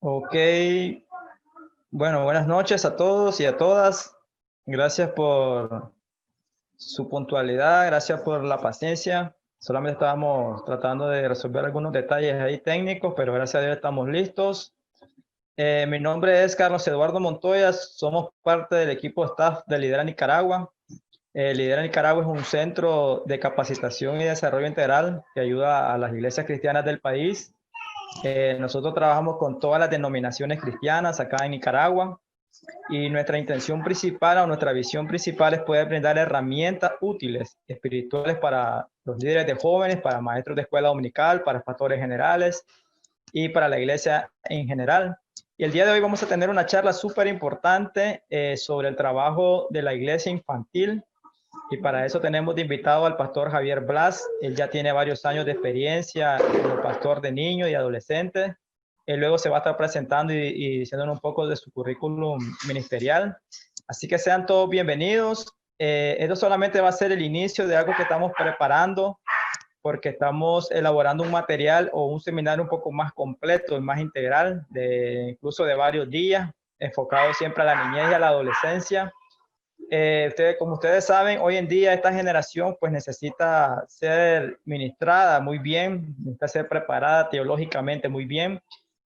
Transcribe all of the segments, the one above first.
Ok, bueno, buenas noches a todos y a todas. Gracias por su puntualidad, gracias por la paciencia. Solamente estábamos tratando de resolver algunos detalles ahí técnicos, pero gracias a Dios estamos listos. Mi nombre es Carlos Eduardo Montoya, somos parte del equipo staff de Lidera Nicaragua. Lidera Nicaragua es un centro de capacitación y desarrollo integral que ayuda a las iglesias cristianas del país. Nosotros trabajamos con todas las denominaciones cristianas acá en Nicaragua y nuestra intención principal o nuestra visión principal es poder brindar herramientas útiles, espirituales para los líderes de jóvenes, para maestros de escuela dominical, para pastores generales y para la iglesia en general. Y el día de hoy vamos a tener una charla súper importante sobre el trabajo de la iglesia infantil. Y para eso tenemos de invitado al pastor Javier Blas. Él ya tiene varios años de experiencia como pastor de niños y adolescentes. Él luego se va a estar presentando y diciéndonos un poco de su currículum ministerial. Así que sean todos bienvenidos. Esto solamente va a ser el inicio de algo que estamos preparando porque estamos elaborando un material o un seminario un poco más completo y más integral, incluso de varios días, enfocado siempre a la niñez y a la adolescencia. Como ustedes saben, hoy en día esta generación pues necesita ser ministrada muy bien, necesita ser preparada teológicamente muy bien,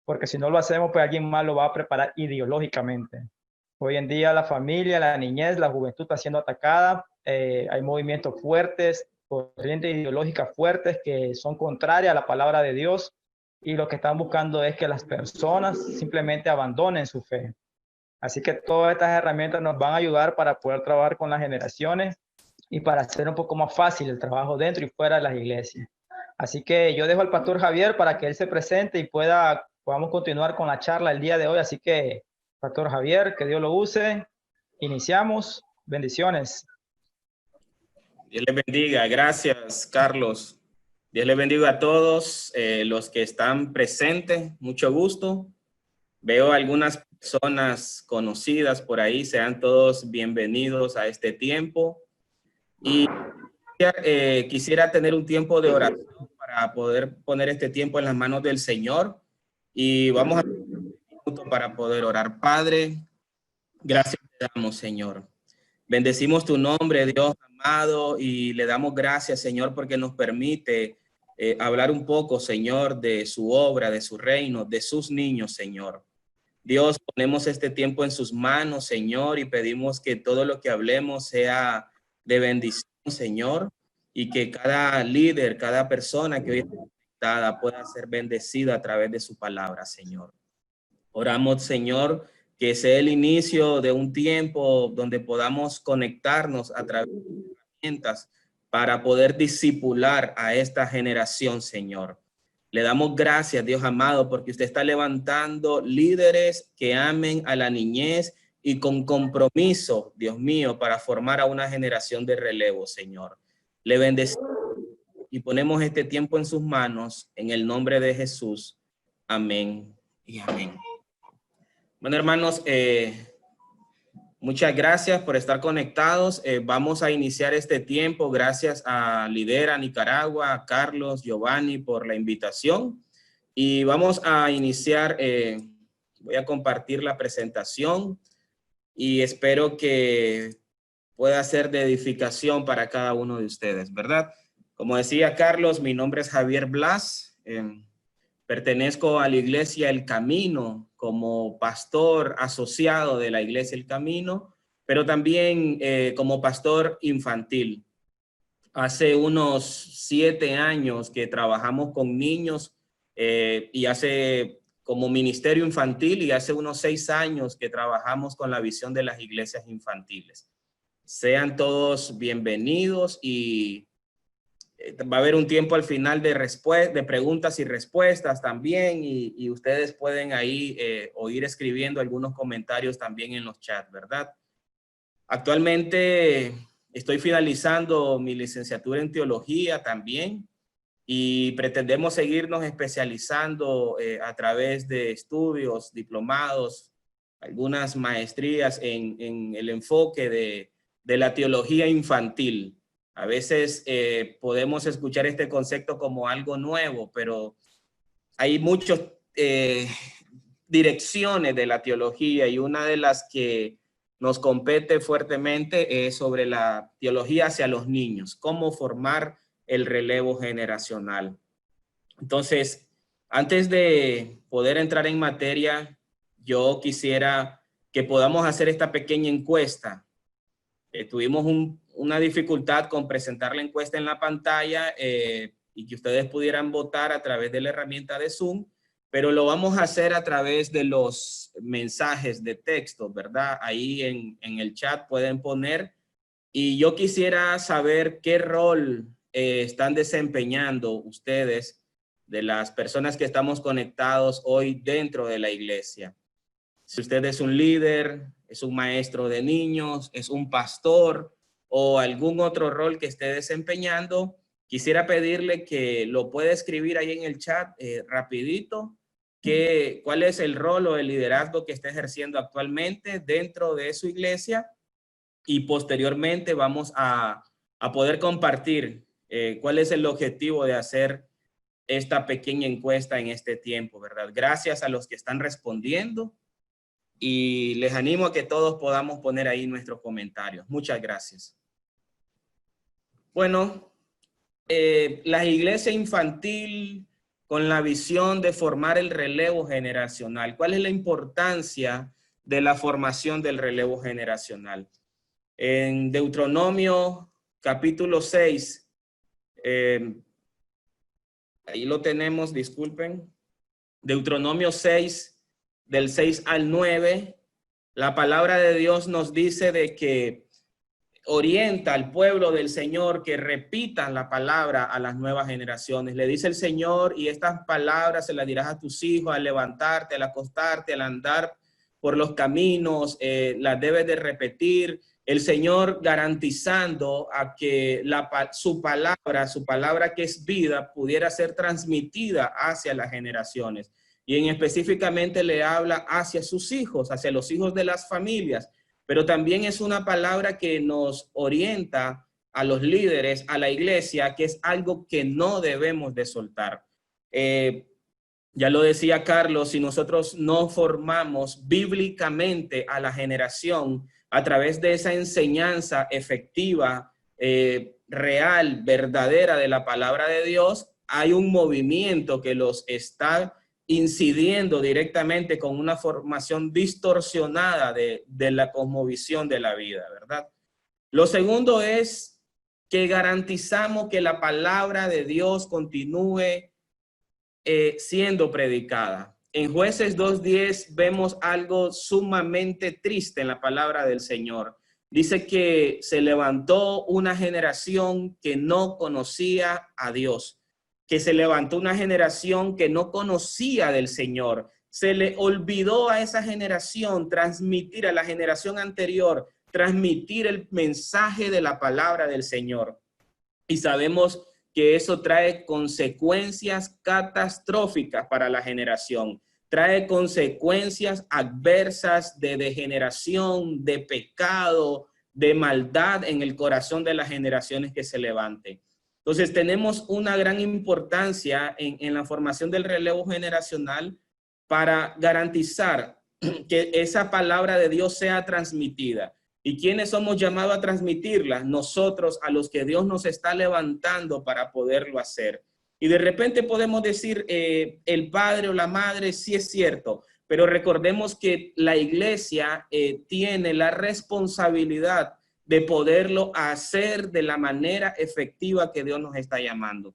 porque si no lo hacemos, pues alguien más lo va a preparar ideológicamente. Hoy en día la familia, la niñez, la juventud está siendo atacada, hay movimientos fuertes, corrientes ideológicas fuertes que son contrarias a la palabra de Dios y lo que están buscando es que las personas simplemente abandonen su fe. Así que todas estas herramientas nos van a ayudar para poder trabajar con las generaciones y para hacer un poco más fácil el trabajo dentro y fuera de las iglesias. Así que yo dejo al pastor Javier para que él se presente y podamos continuar con la charla el día de hoy. Así que, pastor Javier, que Dios lo use. Iniciamos. Bendiciones. Dios les bendiga. Gracias, Carlos. Dios les bendiga a todos los que están presentes. Mucho gusto. Veo algunas personas conocidas por ahí. Sean todos bienvenidos a este tiempo. Y quisiera tener un tiempo de oración para poder poner este tiempo en las manos del Señor. Y vamos a tener un minuto para poder orar. Padre, gracias te damos, Señor. Bendecimos tu nombre, Dios amado, y le damos gracias, Señor, porque nos permite hablar un poco, Señor, de su obra, de su reino, de sus niños, Señor. Dios, ponemos este tiempo en sus manos, Señor, y pedimos que todo lo que hablemos sea de bendición, Señor, y que cada líder, cada persona que hoy está conectada pueda ser bendecida a través de su palabra, Señor. Oramos, Señor, que sea el inicio de un tiempo donde podamos conectarnos a través de herramientas para poder discipular a esta generación, Señor. Le damos gracias, Dios amado, porque usted está levantando líderes que amen a la niñez y con compromiso, Dios mío, para formar a una generación de relevo, Señor. Le bendecimos y ponemos este tiempo en sus manos, en el nombre de Jesús. Amén y amén. Bueno, hermanos, muchas gracias por estar conectados. Vamos a iniciar este tiempo. Gracias a Lidera Nicaragua, a Carlos, Giovanni por la invitación. Y vamos a iniciar, voy a compartir la presentación y espero que pueda ser de edificación para cada uno de ustedes, ¿verdad? Como decía Carlos, mi nombre es Javier Blas. Pertenezco a la Iglesia El Camino como pastor asociado de la Iglesia El Camino, pero también como pastor infantil. Hace unos 7 años que trabajamos con niños y hace como ministerio infantil y hace unos 6 años que trabajamos con la visión de las iglesias infantiles. Sean todos bienvenidos y va a haber un tiempo al final de preguntas y respuestas también y ustedes pueden ahí o ir escribiendo algunos comentarios también en los chats, ¿verdad? Actualmente estoy finalizando mi licenciatura en teología también y pretendemos seguirnos especializando a través de estudios, diplomados, algunas maestrías en el enfoque de la teología infantil. A veces podemos escuchar este concepto como algo nuevo, pero hay muchos direcciones de la teología, y una de las que nos compete fuertemente es sobre la teología hacia los niños, cómo formar el relevo generacional. Entonces, antes de poder entrar en materia, yo quisiera que podamos hacer esta pequeña encuesta. Tuvimos una dificultad con presentar la encuesta en la pantalla y que ustedes pudieran votar a través de la herramienta de Zoom, pero lo vamos a hacer a través de los mensajes de texto, ¿verdad? Ahí en el chat pueden poner, y yo quisiera saber qué rol están desempeñando ustedes, de las personas que estamos conectados hoy dentro de la iglesia. Si usted es un líder, es un maestro de niños, es un pastor o algún otro rol que esté desempeñando, quisiera pedirle que lo pueda escribir ahí en el chat rapidito, cuál es el rol o el liderazgo que está ejerciendo actualmente dentro de su iglesia, y posteriormente vamos a poder compartir cuál es el objetivo de hacer esta pequeña encuesta en este tiempo, ¿verdad? Gracias a los que están respondiendo, y les animo a que todos podamos poner ahí nuestros comentarios. Muchas gracias. Bueno, la iglesia infantil con la visión de formar el relevo generacional. ¿Cuál es la importancia de la formación del relevo generacional? En Deuteronomio capítulo 6, ahí lo tenemos, disculpen. Deuteronomio 6, del 6 al 9, la palabra de Dios nos dice de que orienta al pueblo del Señor que repitan la palabra a las nuevas generaciones. Le dice el Señor: y estas palabras se las dirás a tus hijos al levantarte, al acostarte, al andar por los caminos, las debes de repetir. El Señor garantizando a que su palabra que es vida, pudiera ser transmitida hacia las generaciones. Y específicamente le habla hacia sus hijos, hacia los hijos de las familias. Pero también es una palabra que nos orienta a los líderes, a la iglesia, que es algo que no debemos de soltar. Ya lo decía Carlos, si nosotros no formamos bíblicamente a la generación a través de esa enseñanza efectiva, real, verdadera de la palabra de Dios, hay un movimiento que los está incidiendo directamente con una formación distorsionada de la cosmovisión de la vida, ¿verdad? Lo segundo es que garantizamos que la palabra de Dios continúe siendo predicada. En Jueces 2:10 vemos algo sumamente triste en la palabra del Señor. Dice que se levantó una generación que no conocía a Dios, que se levantó una generación que no conocía del Señor. Se le olvidó a esa generación transmitir a la generación anterior, transmitir el mensaje de la palabra del Señor. Y sabemos que eso trae consecuencias catastróficas para la generación. Trae consecuencias adversas de degeneración, de pecado, de maldad en el corazón de las generaciones que se levanten. Entonces tenemos una gran importancia en la formación del relevo generacional para garantizar que esa palabra de Dios sea transmitida. ¿Y quiénes somos llamados a transmitirla? Nosotros, a los que Dios nos está levantando para poderlo hacer. Y de repente podemos decir, el padre o la madre, sí es cierto, pero recordemos que la iglesia tiene la responsabilidad de poderlo hacer de la manera efectiva que Dios nos está llamando.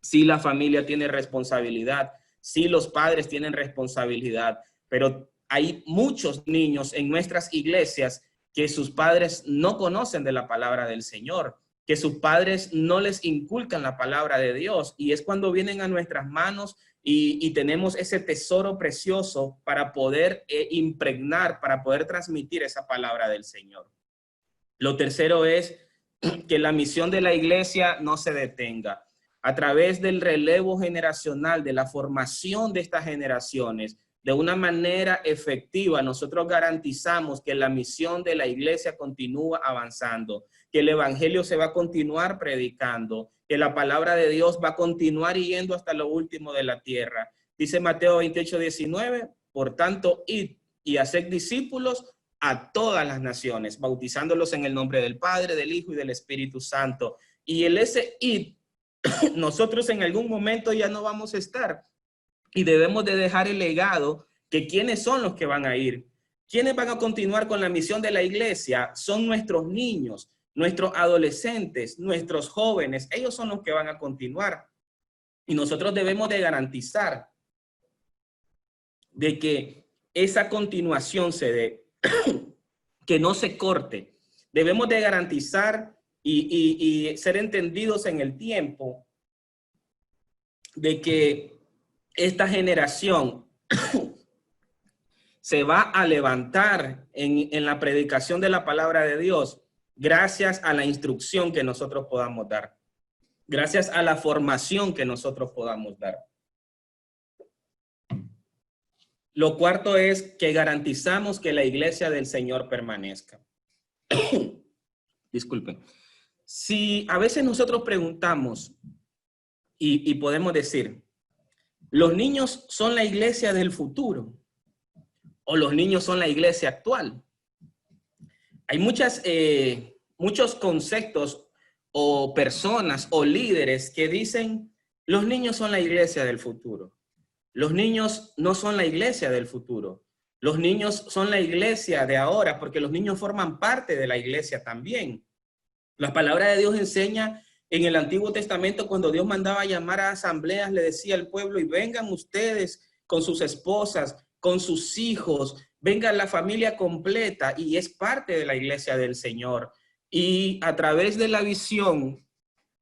Sí, la familia tiene responsabilidad, sí, los padres tienen responsabilidad, pero hay muchos niños en nuestras iglesias que sus padres no conocen de la palabra del Señor, que sus padres no les inculcan la palabra de Dios, y es cuando vienen a nuestras manos y tenemos ese tesoro precioso para poder impregnar, para poder transmitir esa palabra del Señor. Lo tercero es que la misión de la iglesia no se detenga. A través del relevo generacional, de la formación de estas generaciones, de una manera efectiva, nosotros garantizamos que la misión de la iglesia continúa avanzando, que el evangelio se va a continuar predicando, que la palabra de Dios va a continuar yendo hasta lo último de la tierra. Dice Mateo 28:19, por tanto, id y haced discípulos a todas las naciones, bautizándolos en el nombre del Padre, del Hijo y del Espíritu Santo. Y el ese id, nosotros en algún momento ya no vamos a estar y debemos de dejar el legado que quiénes son los que van a ir. ¿Quiénes van a continuar con la misión de la iglesia? Son nuestros niños, nuestros adolescentes, nuestros jóvenes. Ellos son los que van a continuar. Y nosotros debemos de garantizar de que esa continuación se dé, que no se corte. Debemos de garantizar y ser entendidos en el tiempo de que esta generación se va a levantar en la predicación de la palabra de Dios gracias a la instrucción que nosotros podamos dar, gracias a la formación que nosotros podamos dar. Lo cuarto es que garantizamos que la iglesia del Señor permanezca. Disculpen. Si a veces nosotros preguntamos y podemos decir, ¿los niños son la iglesia del futuro o los niños son la iglesia actual? Hay muchos conceptos o personas o líderes que dicen, los niños son la iglesia del futuro. Los niños no son la iglesia del futuro. Los niños son la iglesia de ahora, porque los niños forman parte de la iglesia también. La palabra de Dios enseña en el Antiguo Testamento, cuando Dios mandaba llamar a asambleas, le decía al pueblo, y vengan ustedes con sus esposas, con sus hijos, venga la familia completa, y es parte de la iglesia del Señor. Y a través de la visión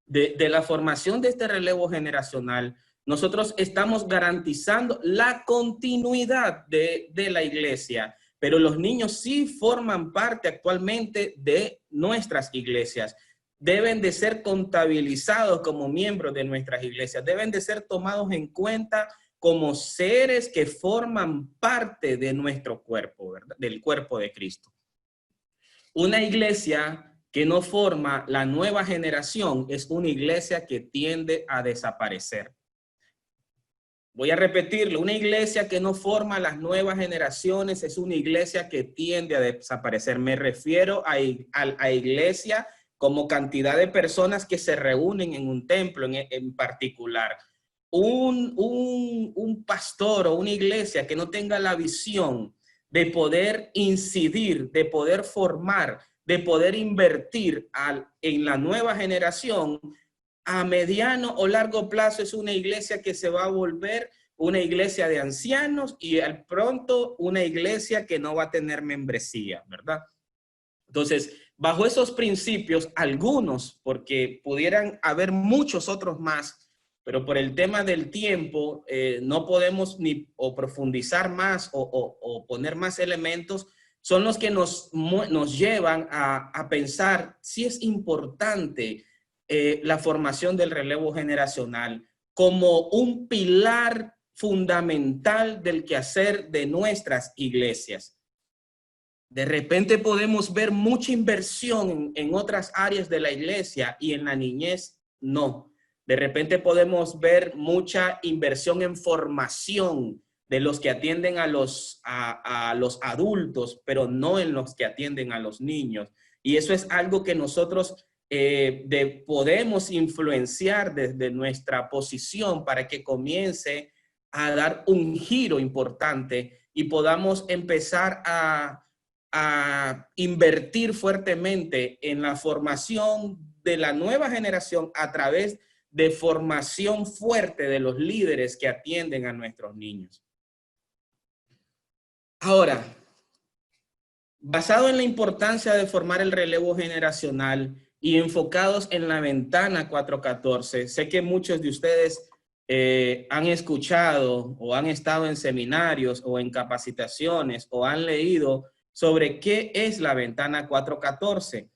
de la formación de este relevo generacional, nosotros estamos garantizando la continuidad de la iglesia, pero los niños sí forman parte actualmente de nuestras iglesias. Deben de ser contabilizados como miembros de nuestras iglesias, deben de ser tomados en cuenta como seres que forman parte de nuestro cuerpo, ¿verdad? Del cuerpo de Cristo. Una iglesia que no forma la nueva generación es una iglesia que tiende a desaparecer. Voy a repetirlo, una iglesia que no forma las nuevas generaciones es una iglesia que tiende a desaparecer. Me refiero a iglesia como cantidad de personas que se reúnen en un templo en particular. Un pastor o una iglesia que no tenga la visión de poder incidir, de poder formar, de poder invertir en la nueva generación, a mediano o largo plazo es una iglesia que se va a volver una iglesia de ancianos y al pronto una iglesia que no va a tener membresía, ¿verdad? Entonces, bajo esos principios, algunos, porque pudieran haber muchos otros más, pero por el tema del tiempo no podemos ni profundizar más o poner más elementos, son los que nos llevan a pensar si es importante la formación del relevo generacional como un pilar fundamental del quehacer de nuestras iglesias. De repente podemos ver mucha inversión en otras áreas de la iglesia y en la niñez no. De repente podemos ver mucha inversión en formación de los que atienden a los adultos, pero no en los que atienden a los niños. Y eso es algo que nosotros podemos influenciar desde nuestra posición para que comience a dar un giro importante y podamos empezar a invertir fuertemente en la formación de la nueva generación a través de formación fuerte de los líderes que atienden a nuestros niños. Ahora, basado en la importancia de formar el relevo generacional y enfocados en la ventana 414, sé que muchos de ustedes han escuchado o han estado en seminarios o en capacitaciones o han leído sobre qué es la ventana 414.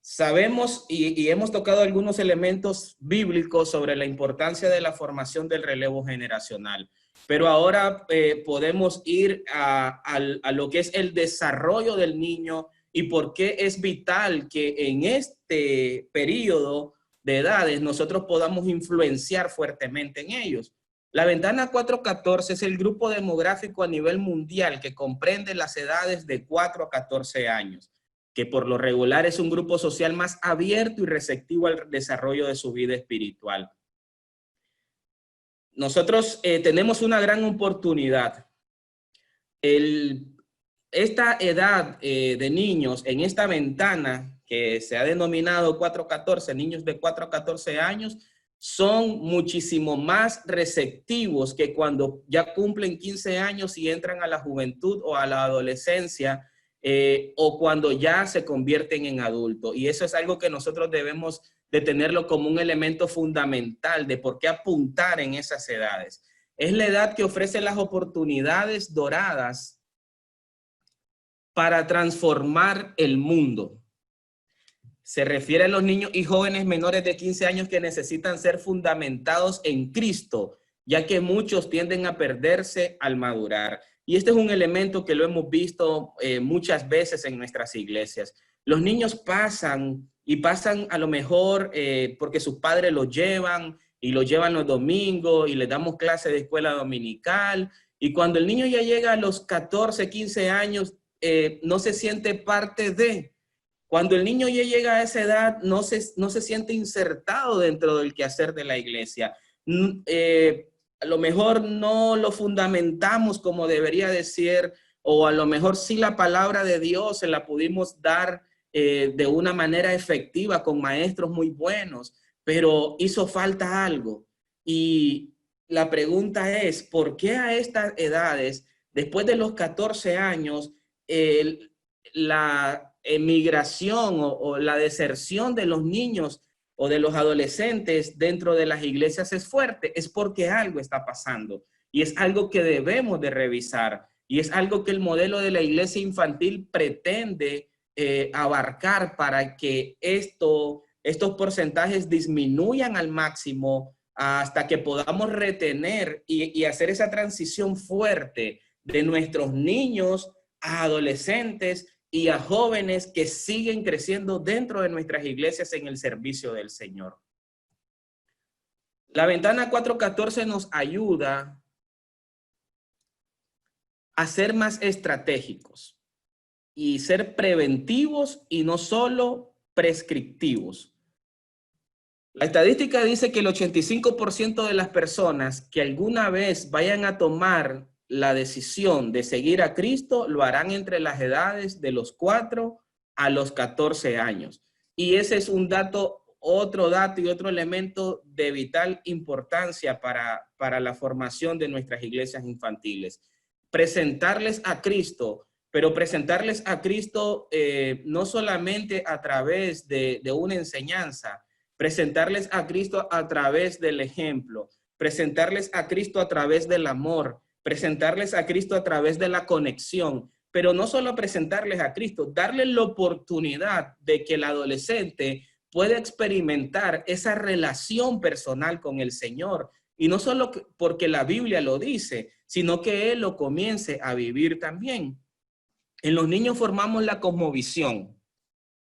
Sabemos y hemos tocado algunos elementos bíblicos sobre la importancia de la formación del relevo generacional, pero ahora podemos ir a lo que es el desarrollo del niño y por qué es vital que en este periodo de edades nosotros podamos influenciar fuertemente en ellos. La ventana 414 es el grupo demográfico a nivel mundial que comprende las edades de 4 a 14 años, que por lo regular es un grupo social más abierto y receptivo al desarrollo de su vida espiritual. Nosotros tenemos una gran oportunidad. Esta edad de niños en esta ventana que se ha denominado 4-14, niños de 4 a 14 años, son muchísimo más receptivos que cuando ya cumplen 15 años y entran a la juventud o a la adolescencia, o cuando ya se convierten en adultos. Y eso es algo que nosotros debemos de tenerlo como un elemento fundamental de por qué apuntar en esas edades. Es la edad que ofrece las oportunidades doradas para transformar el mundo. Se refiere a los niños y jóvenes menores de 15 años que necesitan ser fundamentados en Cristo, ya que muchos tienden a perderse al madurar. Y este es un elemento que lo hemos visto muchas veces en nuestras iglesias. Los niños pasan y pasan a lo mejor porque sus padres los llevan y los llevan los domingos y les damos clase de escuela dominical. Y cuando el niño ya llega a los 14, 15 años, no se siente parte de. Cuando el niño ya llega a esa edad, no se siente insertado dentro del quehacer de la iglesia. A lo mejor no lo fundamentamos como debería de ser, o a lo mejor sí la palabra de Dios se la pudimos dar de una manera efectiva con maestros muy buenos, pero hizo falta algo. Y la pregunta es, ¿por qué a estas edades, después de los 14 años, la emigración o la deserción de los niños o de los adolescentes dentro de las iglesias es fuerte? Es porque algo está pasando y es algo que debemos de revisar y es algo que el modelo de la iglesia infantil pretende abarcar para que estos porcentajes disminuyan al máximo hasta que podamos retener y hacer esa transición fuerte de nuestros niños a adolescentes y a jóvenes que siguen creciendo dentro de nuestras iglesias en el servicio del Señor. La ventana 414 nos ayuda a ser más estratégicos y ser preventivos y no solo prescriptivos. La estadística dice que el 85% de las personas que alguna vez vayan a tomar la decisión de seguir a Cristo lo harán entre las edades de los 4 a los 14 años. Y ese es un dato, otro dato y otro elemento de vital importancia para la formación de nuestras iglesias infantiles. Presentarles a Cristo, pero presentarles a Cristo no solamente a través de una enseñanza, presentarles a Cristo a través del ejemplo, presentarles a Cristo a través del amor, presentarles a Cristo a través de la conexión, pero no solo presentarles a Cristo, darles la oportunidad de que el adolescente pueda experimentar esa relación personal con el Señor. Y no solo porque la Biblia lo dice, sino que él lo comience a vivir también. En los niños formamos la cosmovisión.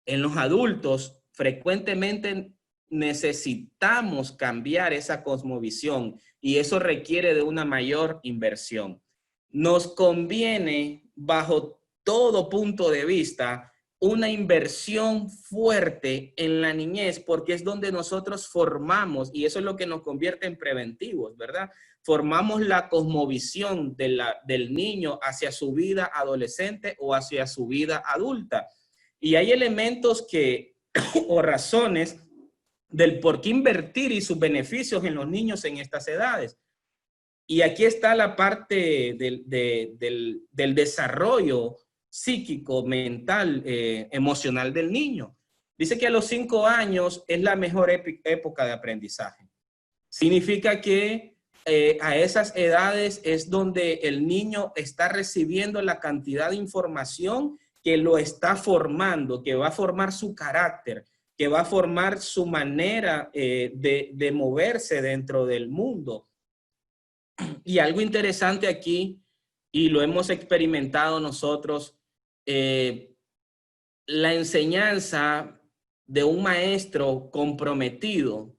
En los adultos, frecuentemente necesitamos cambiar esa cosmovisión y eso requiere de una mayor inversión. Nos conviene, bajo todo punto de vista, una inversión fuerte en la niñez porque es donde nosotros formamos, y eso es lo que nos convierte en preventivos, ¿verdad? Formamos la cosmovisión del niño hacia su vida adolescente o hacia su vida adulta. Y hay elementos o razones del por qué invertir y sus beneficios en los niños en estas edades. Y aquí está la parte del desarrollo psíquico, mental, emocional del niño. Dice que a los 5 años es la mejor época de aprendizaje. Significa que a esas edades es donde el niño está recibiendo la cantidad de información que lo está formando, que va a formar su carácter, que va a formar su manera de moverse dentro del mundo. Y algo interesante aquí, y lo hemos experimentado nosotros, la enseñanza de un maestro comprometido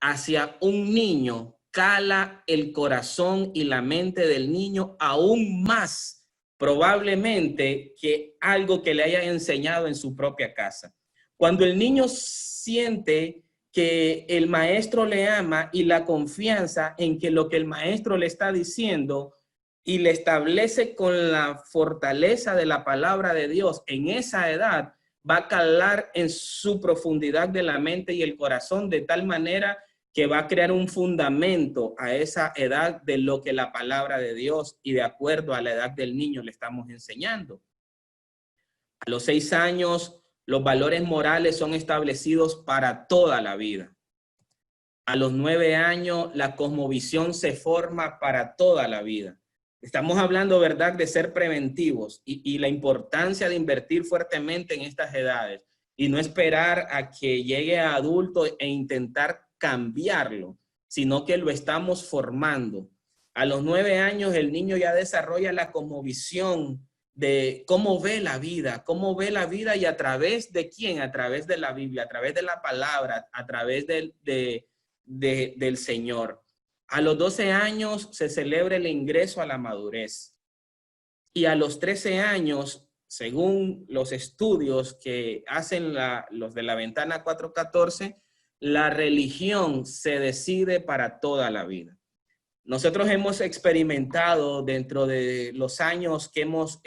hacia un niño cala el corazón y la mente del niño aún más probablemente que algo que le haya enseñado en su propia casa. Cuando el niño siente que el maestro le ama y la confianza en que lo que el maestro le está diciendo y le establece con la fortaleza de la palabra de Dios en esa edad, va a calar en su profundidad de la mente y el corazón de tal manera que va a crear un fundamento a esa edad de lo que la palabra de Dios y de acuerdo a la edad del niño le estamos enseñando. A los 6 años, los valores morales son establecidos para toda la vida. A los 9 años, la cosmovisión se forma para toda la vida. Estamos hablando, ¿verdad?, de ser preventivos y la importancia de invertir fuertemente en estas edades y no esperar a que llegue a adulto e intentar cambiarlo, sino que lo estamos formando. A los 9 años, el niño ya desarrolla la cosmovisión de cómo ve la vida y a través de quién, a través de la Biblia, a través de la palabra, a través del Señor. A los 12 años se celebra el ingreso a la madurez y a los 13 años, según los estudios que hacen los de la ventana 414, la religión se decide para toda la vida. Nosotros hemos experimentado dentro de los años que hemos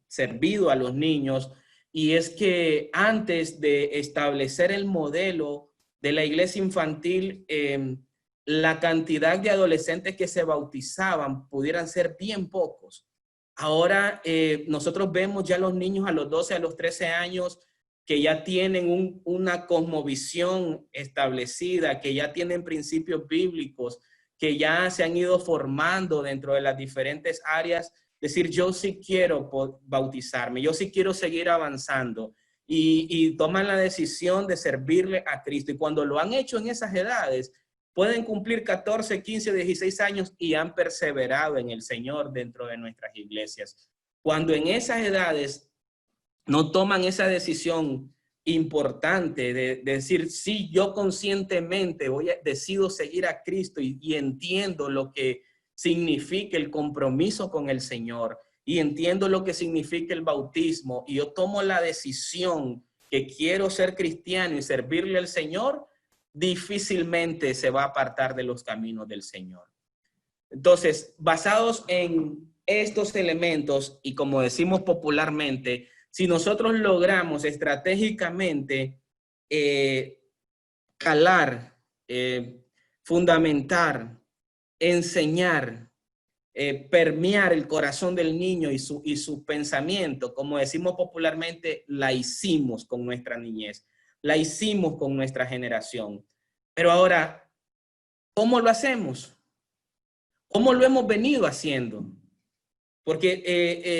servido a los niños, y es que antes de establecer el modelo de la iglesia infantil, la cantidad de adolescentes que se bautizaban pudieran ser bien pocos. Ahora nosotros vemos ya los niños a los 12, a los 13 años que ya tienen una cosmovisión establecida, que ya tienen principios bíblicos, que ya se han ido formando dentro de las diferentes áreas. Decir, yo sí quiero bautizarme, yo sí quiero seguir avanzando y toman la decisión de servirle a Cristo. Y cuando lo han hecho en esas edades, pueden cumplir 14, 15, 16 años y han perseverado en el Señor dentro de nuestras iglesias. Cuando en esas edades no toman esa decisión importante de decir, sí, yo conscientemente decido seguir a Cristo y entiendo lo que significa el compromiso con el Señor y entiendo lo que significa el bautismo y yo tomo la decisión que quiero ser cristiano y servirle al Señor, difícilmente se va a apartar de los caminos del Señor. Entonces, basados en estos elementos y como decimos popularmente, si nosotros logramos estratégicamente calar, fundamentar, enseñar, permear el corazón del niño y su pensamiento, como decimos popularmente, la hicimos con nuestra niñez, la hicimos con nuestra generación. Pero ahora, ¿cómo lo hacemos? ¿Cómo lo hemos venido haciendo? Porque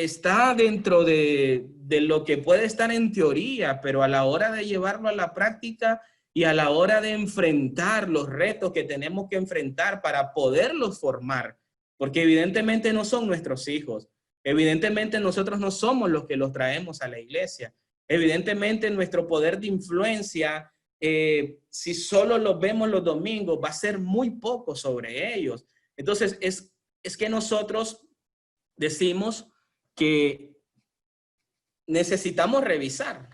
está dentro de lo que puede estar en teoría, pero a la hora de llevarlo a la práctica y a la hora de enfrentar los retos que tenemos que enfrentar para poderlos formar, porque evidentemente no son nuestros hijos, evidentemente nosotros no somos los que los traemos a la iglesia, evidentemente nuestro poder de influencia, si solo los vemos los domingos, va a ser muy poco sobre ellos. Entonces es que nosotros decimos que necesitamos revisar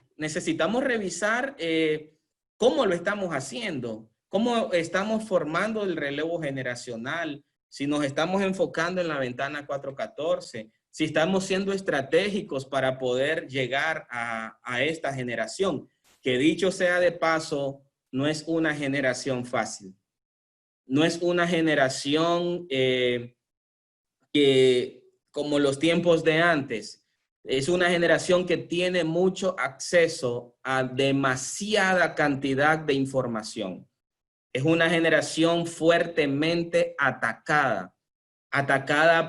cómo lo estamos haciendo, cómo estamos formando el relevo generacional, si nos estamos enfocando en la ventana 414, si estamos siendo estratégicos para poder llegar a esta generación, que dicho sea de paso, no es una generación fácil, no es una generación que como los tiempos de antes, es una generación que tiene mucho acceso a demasiada cantidad de información. Es una generación fuertemente atacada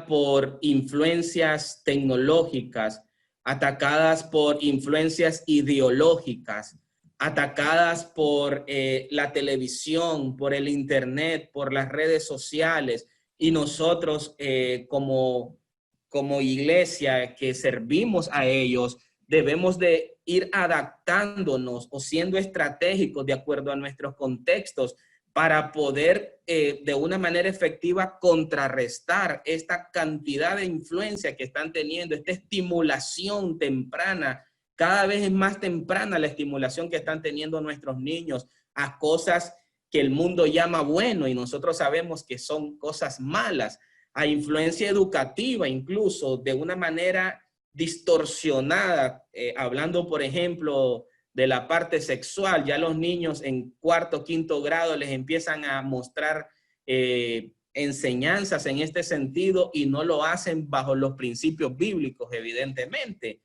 por influencias tecnológicas, atacadas por influencias ideológicas, atacadas por la televisión, por el internet, por las redes sociales. Y nosotros como iglesia que servimos a ellos, debemos de ir adaptándonos o siendo estratégicos de acuerdo a nuestros contextos para poder de una manera efectiva contrarrestar esta cantidad de influencia que están teniendo, esta estimulación temprana. Cada vez es más temprana la estimulación que están teniendo nuestros niños a cosas que el mundo llama bueno y nosotros sabemos que son cosas malas, a influencia educativa incluso de una manera distorsionada, hablando por ejemplo de la parte sexual. Ya los niños en cuarto, quinto grado les empiezan a mostrar enseñanzas en este sentido y no lo hacen bajo los principios bíblicos, evidentemente.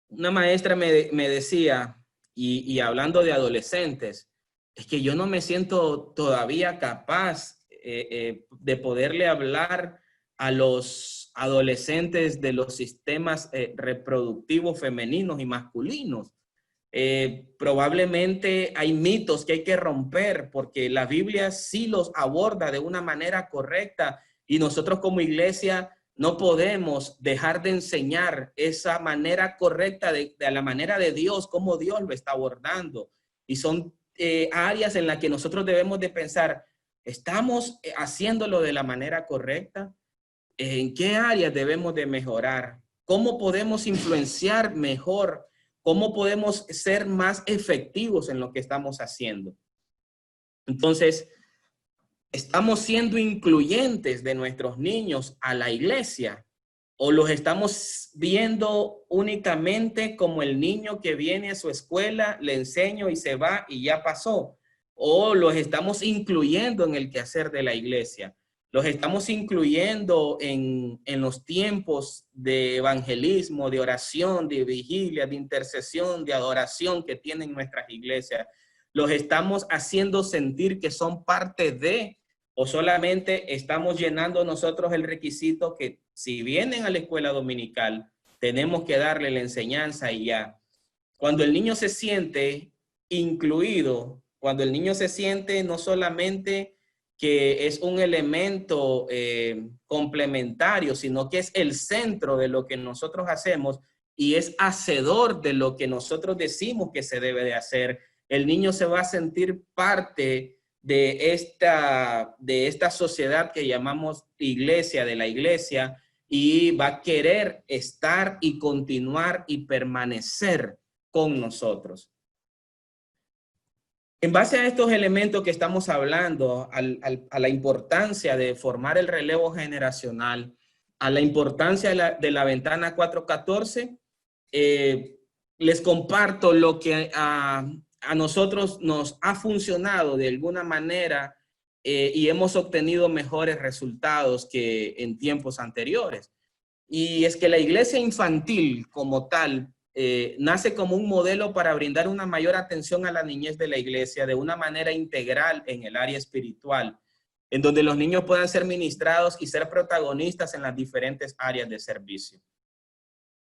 Una maestra me decía, y hablando de adolescentes, es que yo no me siento todavía capaz de poderle hablar a los adolescentes de los sistemas reproductivos femeninos y masculinos. Probablemente hay mitos que hay que romper porque la Biblia sí los aborda de una manera correcta y nosotros como iglesia no podemos dejar de enseñar esa manera correcta de la manera de Dios, cómo Dios lo está abordando. Y son áreas en las que nosotros debemos de pensar, ¿estamos haciéndolo de la manera correcta? ¿En qué áreas debemos de mejorar? ¿Cómo podemos influenciar mejor? ¿Cómo podemos ser más efectivos en lo que estamos haciendo? Entonces, ¿estamos siendo incluyentes de nuestros niños a la iglesia? ¿O los estamos viendo únicamente como el niño que viene a su escuela, le enseño y se va y ya pasó? ¿O los estamos incluyendo en el quehacer de la iglesia? ¿Los estamos incluyendo en los tiempos de evangelismo, de oración, de vigilia, de intercesión, de adoración que tienen nuestras iglesias? ¿Los estamos haciendo sentir que son parte de, o solamente estamos llenando nosotros el requisito que si vienen a la escuela dominical, tenemos que darle la enseñanza y ya? Cuando el niño se siente incluido, cuando el niño se siente no solamente que es un elemento complementario, sino que es el centro de lo que nosotros hacemos y es hacedor de lo que nosotros decimos que se debe de hacer, el niño se va a sentir parte de esta sociedad que llamamos iglesia, de la iglesia, y va a querer estar y continuar y permanecer con nosotros. En base a estos elementos que estamos hablando, a la importancia de formar el relevo generacional, a la importancia de la ventana 414, les comparto lo que a nosotros nos ha funcionado de alguna manera y hemos obtenido mejores resultados que en tiempos anteriores. Y es que la iglesia infantil como tal nace como un modelo para brindar una mayor atención a la niñez de la iglesia de una manera integral en el área espiritual, en donde los niños puedan ser ministrados y ser protagonistas en las diferentes áreas de servicio.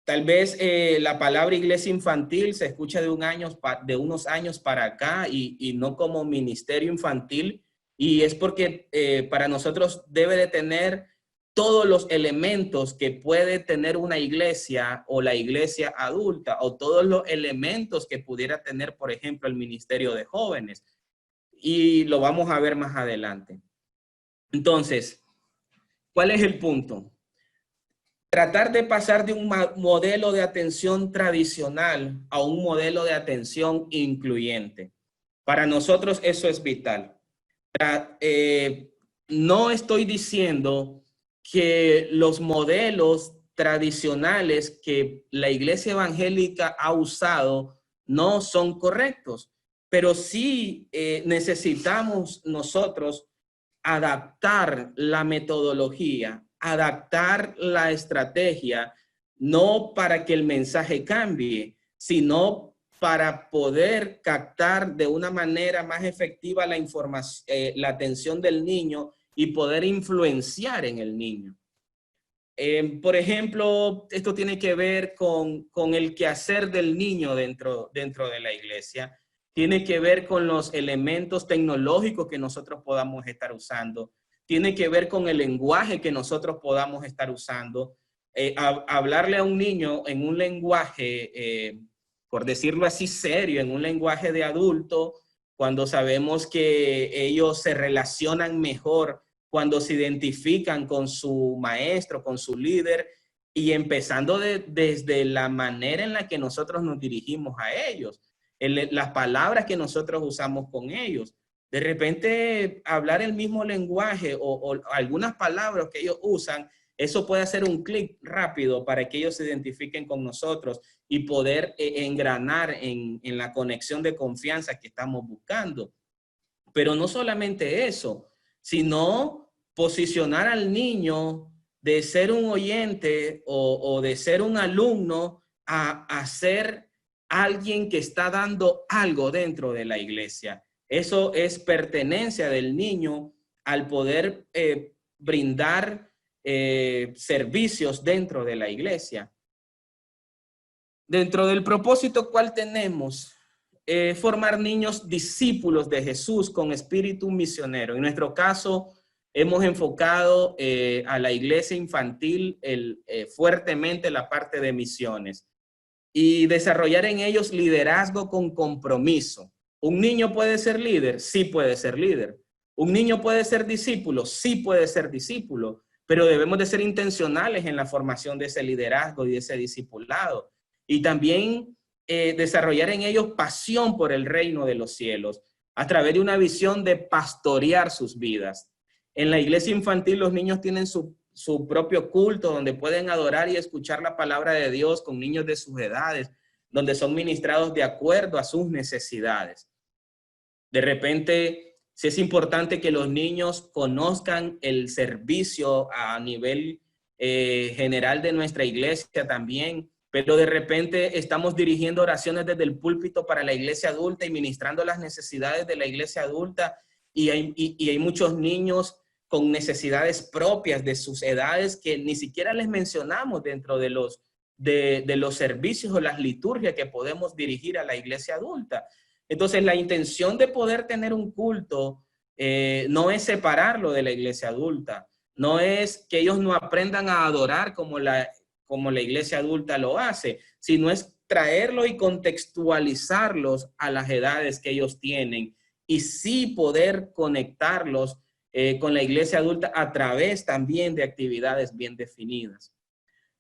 Tal vez la palabra iglesia infantil se escucha de unos años para acá y no como ministerio infantil, y es porque para nosotros debe de tener todos los elementos que puede tener una iglesia o la iglesia adulta, o todos los elementos que pudiera tener, por ejemplo, el ministerio de jóvenes. Y lo vamos a ver más adelante. Entonces, ¿cuál es el punto? Tratar de pasar de un modelo de atención tradicional a un modelo de atención incluyente. Para nosotros eso es vital. No estoy diciendo que los modelos tradicionales que la iglesia evangélica ha usado no son correctos, pero sí necesitamos nosotros adaptar la metodología, adaptar la estrategia, no para que el mensaje cambie, sino para poder captar de una manera más efectiva la información, la atención del niño y poder influenciar en el niño. Por ejemplo, esto tiene que ver con el quehacer del niño dentro de la iglesia. Tiene que ver con los elementos tecnológicos que nosotros podamos estar usando. Tiene que ver con el lenguaje que nosotros podamos estar usando. Hablarle a un niño en un lenguaje, por decirlo así, serio, en un lenguaje de adulto, cuando sabemos que ellos se relacionan mejor, cuando se identifican con su maestro, con su líder, y empezando desde la manera en la que nosotros nos dirigimos a ellos, las palabras que nosotros usamos con ellos. De repente, hablar el mismo lenguaje o algunas palabras que ellos usan, eso puede hacer un clic rápido para que ellos se identifiquen con nosotros y poder engranar en la conexión de confianza que estamos buscando. Pero no solamente eso, sino posicionar al niño de ser un oyente o de ser un alumno a ser alguien que está dando algo dentro de la iglesia. Eso es pertenencia del niño al poder brindar servicios dentro de la iglesia. Dentro del propósito, ¿cuál tenemos? Formar niños discípulos de Jesús con espíritu misionero. En nuestro caso, hemos enfocado a la iglesia infantil fuertemente la parte de misiones y desarrollar en ellos liderazgo con compromiso. ¿Un niño puede ser líder? Sí puede ser líder. ¿Un niño puede ser discípulo? Sí puede ser discípulo, pero debemos de ser intencionales en la formación de ese liderazgo y de ese discipulado. Y también desarrollar en ellos pasión por el reino de los cielos a través de una visión de pastorear sus vidas. En la iglesia infantil los niños tienen su propio culto donde pueden adorar y escuchar la palabra de Dios con niños de sus edades, donde son ministrados de acuerdo a sus necesidades. De repente, sí es importante que los niños conozcan el servicio a nivel general de nuestra iglesia también, pero de repente estamos dirigiendo oraciones desde el púlpito para la iglesia adulta y ministrando las necesidades de la iglesia adulta y hay muchos niños con necesidades propias de sus edades que ni siquiera les mencionamos dentro de los servicios o las liturgias que podemos dirigir a la iglesia adulta. Entonces, la intención de poder tener un culto no es separarlo de la iglesia adulta, no es que ellos no aprendan a adorar como la iglesia adulta lo hace, sino es traerlo y contextualizarlos a las edades que ellos tienen y sí poder conectarlos con la iglesia adulta a través también de actividades bien definidas.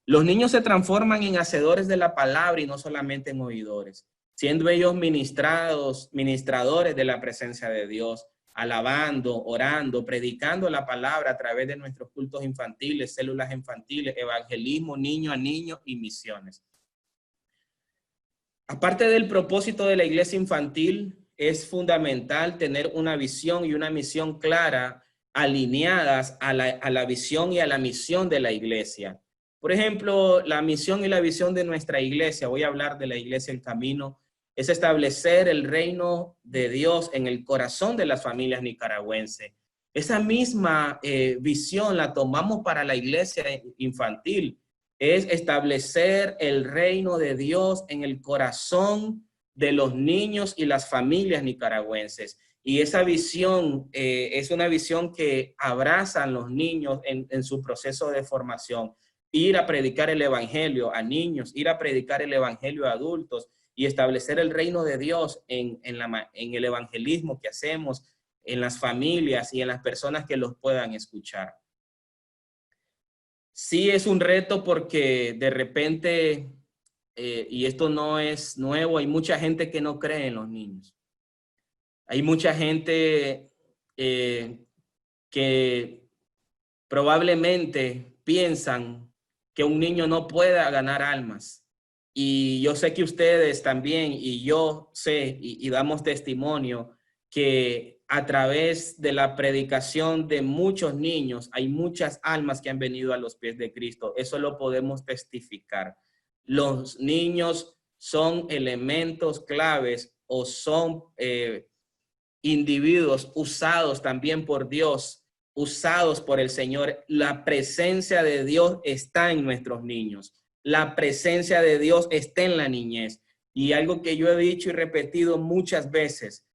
Los niños se transforman en hacedores de la palabra y no solamente en oidores, siendo ellos ministradores de la presencia de Dios, alabando, orando, predicando la palabra a través de nuestros cultos infantiles, células infantiles, evangelismo niño a niño y misiones. Aparte del propósito de la iglesia infantil, es fundamental tener una visión y una misión clara, alineadas a la visión y a la misión de la iglesia. Por ejemplo, la misión y la visión de nuestra iglesia, voy a hablar de la iglesia El Camino, es establecer el reino de Dios en el corazón de las familias nicaragüenses. Esa misma visión la tomamos para la iglesia infantil, es establecer el reino de Dios en el corazón de los niños y las familias nicaragüenses. Y esa visión es una visión que abrazan los niños en su proceso de formación. Ir a predicar el evangelio a niños, ir a predicar el evangelio a adultos y establecer el reino de Dios en el evangelismo que hacemos en las familias y en las personas que los puedan escuchar. Sí es un reto porque de repente, y esto no es nuevo, hay mucha gente que no cree en los niños. Hay mucha gente que probablemente piensan que un niño no pueda ganar almas. Y yo sé que ustedes también, y yo sé, y damos testimonio, que a través de la predicación de muchos niños, hay muchas almas que han venido a los pies de Cristo. Eso lo podemos testificar. Los niños son elementos claves o son individuos usados también por Dios, usados por el Señor. La presencia de Dios está en nuestros niños. La presencia de Dios está en la niñez. Y algo que yo he dicho y repetido muchas veces,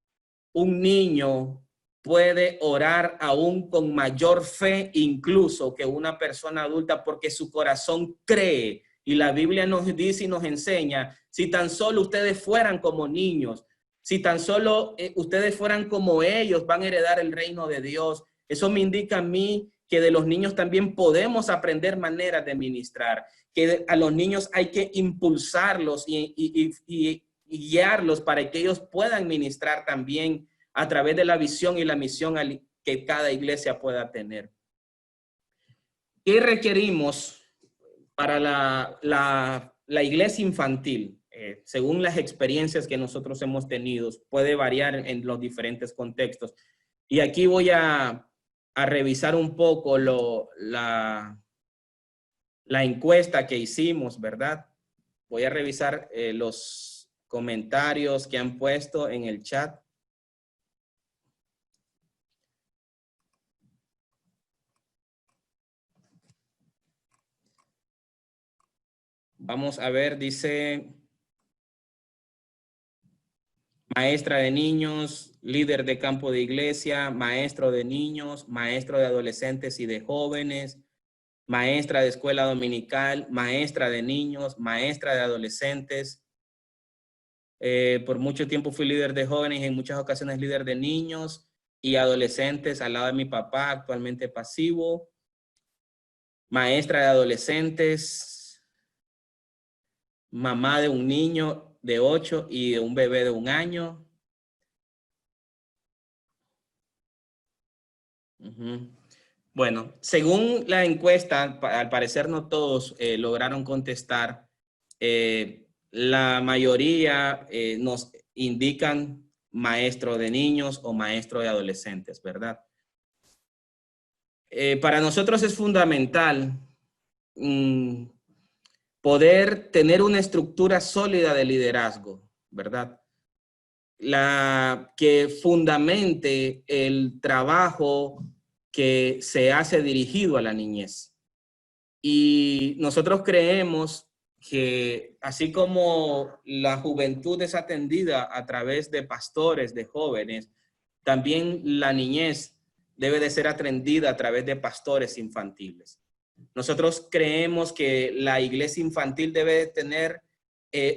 un niño puede orar aún con mayor fe incluso que una persona adulta porque su corazón cree. Y la Biblia nos dice y nos enseña, si tan solo ustedes fueran como niños, Si tan solo ustedes fueran como ellos, van a heredar el reino de Dios. Eso me indica a mí que de los niños también podemos aprender maneras de ministrar, que a los niños hay que impulsarlos y guiarlos para que ellos puedan ministrar también a través de la visión y la misión que cada iglesia pueda tener. ¿Qué requerimos para la iglesia infantil? Según las experiencias que nosotros hemos tenido, puede variar en los diferentes contextos. Y aquí voy a revisar un poco la encuesta que hicimos, ¿verdad? Voy a revisar los comentarios que han puesto en el chat. Vamos a ver, dice maestra de niños, líder de campo de iglesia, maestro de niños, maestro de adolescentes y de jóvenes, maestra de escuela dominical, maestra de niños, maestra de adolescentes. Por mucho tiempo fui líder de jóvenes y en muchas ocasiones líder de niños y adolescentes al lado de mi papá, actualmente pasivo. Maestra de adolescentes, mamá de un niño de 8 y de un bebé de 1 año. Bueno, según la encuesta, al parecer no todos lograron contestar. La mayoría nos indican maestro de niños o maestro de adolescentes, ¿verdad? Para nosotros es fundamental poder tener una estructura sólida de liderazgo, ¿verdad? Que fundamente el trabajo que se hace dirigido a la niñez. Y nosotros creemos que así como la juventud es atendida a través de pastores, de jóvenes, también la niñez debe de ser atendida a través de pastores infantiles. Nosotros creemos que la iglesia infantil debe de tener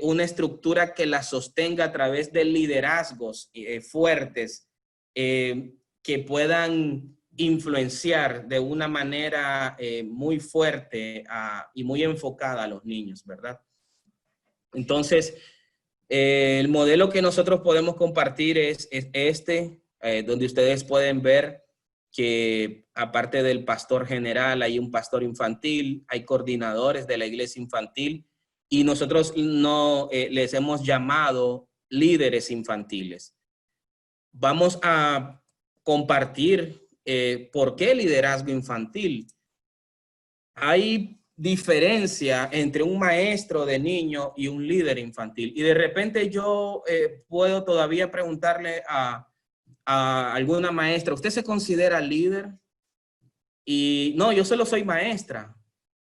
una estructura que la sostenga a través de liderazgos fuertes que puedan influenciar de una manera muy fuerte y muy enfocada a los niños, ¿verdad? Entonces, el modelo que nosotros podemos compartir es este, donde ustedes pueden ver que aparte del pastor general hay un pastor infantil, hay coordinadores de la iglesia infantil y nosotros no les hemos llamado líderes infantiles. Vamos a compartir por qué liderazgo infantil. Hay diferencia entre un maestro de niño y un líder infantil. Y de repente yo puedo todavía preguntarle a alguna maestra, ¿usted se considera líder? Y no, yo solo soy maestra.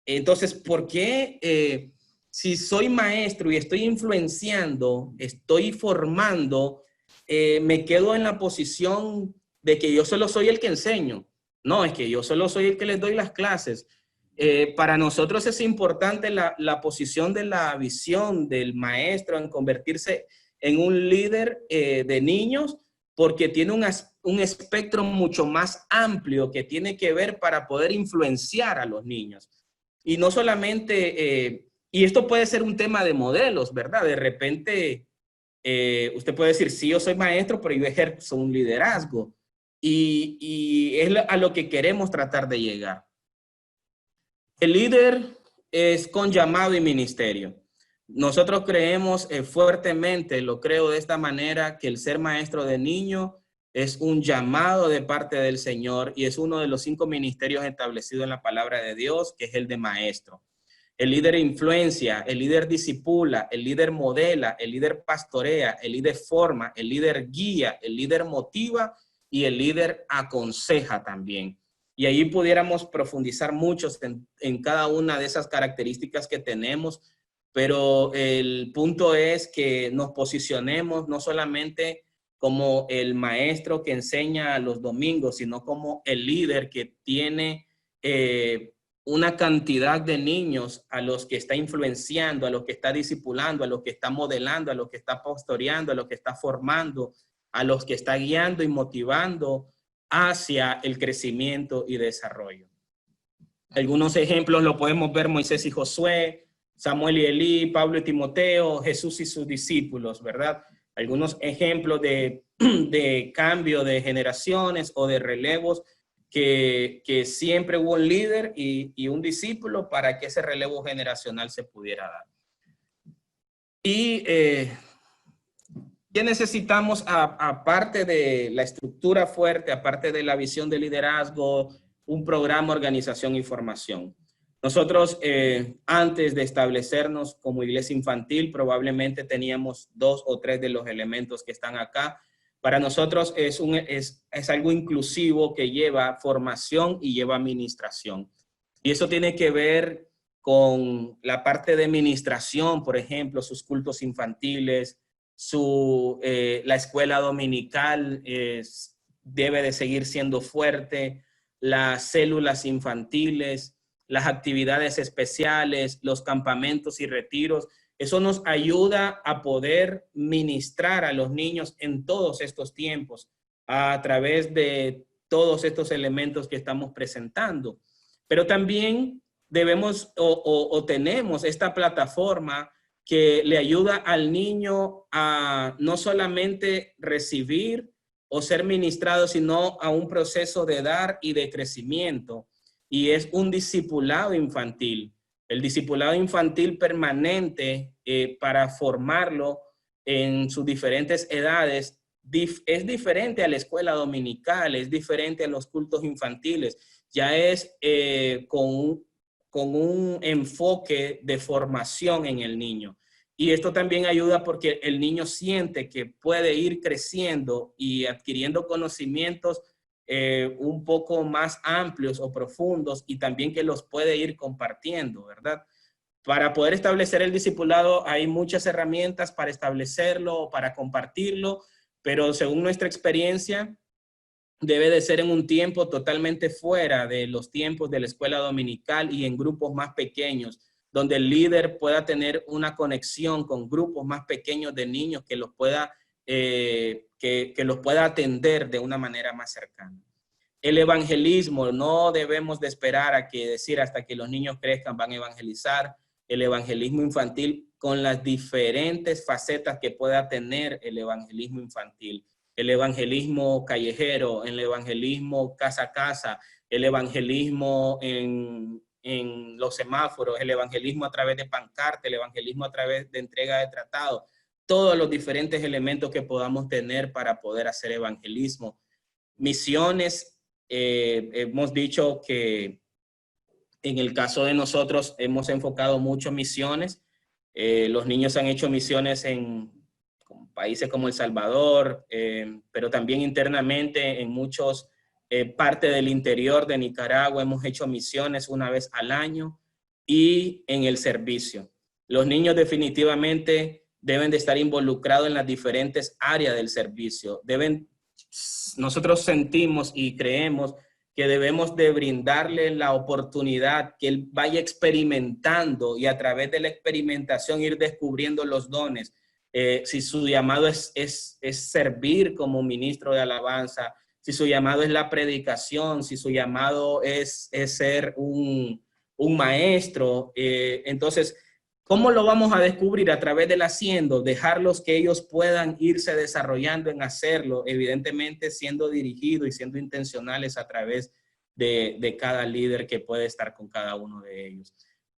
Entonces, ¿por qué si soy maestro y estoy influenciando, estoy formando, me quedo en la posición de que yo solo soy el que enseño? No, es que yo solo soy el que les doy las clases. Para nosotros es importante la posición de la visión del maestro en convertirse en un líder de niños, porque tiene un espectro mucho más amplio que tiene que ver para poder influenciar a los niños. Y no solamente, y esto puede ser un tema de modelos, ¿verdad? De repente, usted puede decir, sí, yo soy maestro, pero yo ejerzo un liderazgo. Y es a lo que queremos tratar de llegar. El líder es con llamado y ministerio. Nosotros creemos fuertemente, lo creo de esta manera, que el ser maestro de niño es un llamado de parte del Señor y es uno de los 5 ministerios establecidos en la palabra de Dios, que es el de maestro. El líder influencia, el líder discipula, el líder modela, el líder pastorea, el líder forma, el líder guía, el líder motiva y el líder aconseja también. Y ahí pudiéramos profundizar mucho en cada una de esas características que tenemos, pero el punto es que nos posicionemos no solamente como el maestro que enseña los domingos, sino como el líder que tiene una cantidad de niños a los que está influenciando, a los que está discipulando, a los que está modelando, a los que está pastoreando, a los que está formando, a los que está guiando y motivando hacia el crecimiento y desarrollo. Algunos ejemplos lo podemos ver: Moisés y Josué, Samuel y Elí, Pablo y Timoteo, Jesús y sus discípulos, ¿verdad? Algunos ejemplos de cambio de generaciones o de relevos que siempre hubo un líder y un discípulo para que ese relevo generacional se pudiera dar. Y ¿qué necesitamos aparte de la estructura fuerte, aparte de la visión de liderazgo, un programa, organización y formación? Nosotros, antes de establecernos como iglesia infantil, probablemente teníamos 2 o 3 de los elementos que están acá. Para nosotros es algo inclusivo que lleva formación y lleva administración. Y eso tiene que ver con la parte de administración, por ejemplo, sus cultos infantiles, la escuela dominical debe de seguir siendo fuerte, las células infantiles, las actividades especiales, los campamentos y retiros. Eso nos ayuda a poder ministrar a los niños en todos estos tiempos a través de todos estos elementos que estamos presentando. Pero también debemos o tenemos esta plataforma que le ayuda al niño a no solamente recibir o ser ministrado, sino a un proceso de dar y de crecimiento. Y es un discipulado infantil. El discipulado infantil permanente para formarlo en sus diferentes edades es diferente a la escuela dominical, es diferente a los cultos infantiles. Ya es con un enfoque de formación en el niño. Y esto también ayuda porque el niño siente que puede ir creciendo y adquiriendo conocimientos un poco más amplios o profundos, y también que los puede ir compartiendo, ¿verdad? Para poder establecer el discipulado hay muchas herramientas para establecerlo, para compartirlo, pero según nuestra experiencia, debe de ser en un tiempo totalmente fuera de los tiempos de la escuela dominical y en grupos más pequeños, donde el líder pueda tener una conexión con grupos más pequeños de niños que los pueda, que los pueda atender de una manera más cercana. El evangelismo, no debemos de esperar a que decir hasta que los niños crezcan van a evangelizar. El evangelismo infantil, con las diferentes facetas que pueda tener el evangelismo infantil. El evangelismo callejero, el evangelismo casa a casa, el evangelismo en los semáforos, el evangelismo a través de pancarta, el evangelismo a través de entrega de tratados, todos los diferentes elementos que podamos tener para poder hacer evangelismo. Misiones, hemos dicho que en el caso de nosotros hemos enfocado mucho misiones. Los niños han hecho misiones en países como El Salvador, pero también internamente en muchos partes del interior de Nicaragua hemos hecho misiones una vez al año, y en el servicio. Los niños definitivamente deben de estar involucrados en las diferentes áreas del servicio. Nosotros sentimos y creemos que debemos de brindarle la oportunidad que él vaya experimentando, y a través de la experimentación ir descubriendo los dones. Si su llamado es servir como ministro de alabanza, si su llamado es la predicación, si su llamado es ser un maestro, entonces, ¿cómo lo vamos a descubrir? A través del haciendo, dejarlos que ellos puedan irse desarrollando en hacerlo, evidentemente siendo dirigidos y siendo intencionales a través de cada líder que puede estar con cada uno de ellos.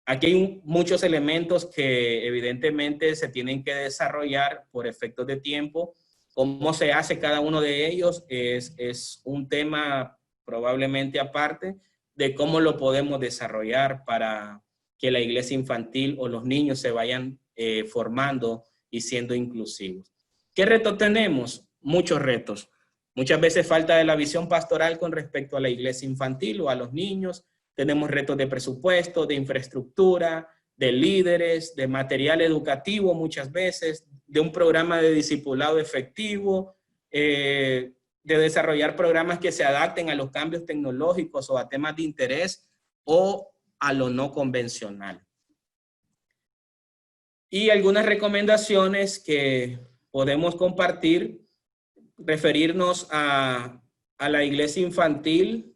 Aquí hay muchos elementos que evidentemente se tienen que desarrollar por efectos de tiempo. Cómo se hace cada uno de ellos es un tema probablemente aparte de cómo lo podemos desarrollar para que la iglesia infantil o los niños se vayan formando y siendo inclusivos. ¿Qué retos tenemos? Muchos retos. Muchas veces falta de la visión pastoral con respecto a la iglesia infantil o a los niños. Tenemos retos de presupuesto, de infraestructura, de líderes, de material educativo muchas veces, de un programa de discipulado efectivo, de desarrollar programas que se adapten a los cambios tecnológicos o a temas de interés, o a lo no convencional. Y algunas recomendaciones que podemos compartir, referirnos a la iglesia infantil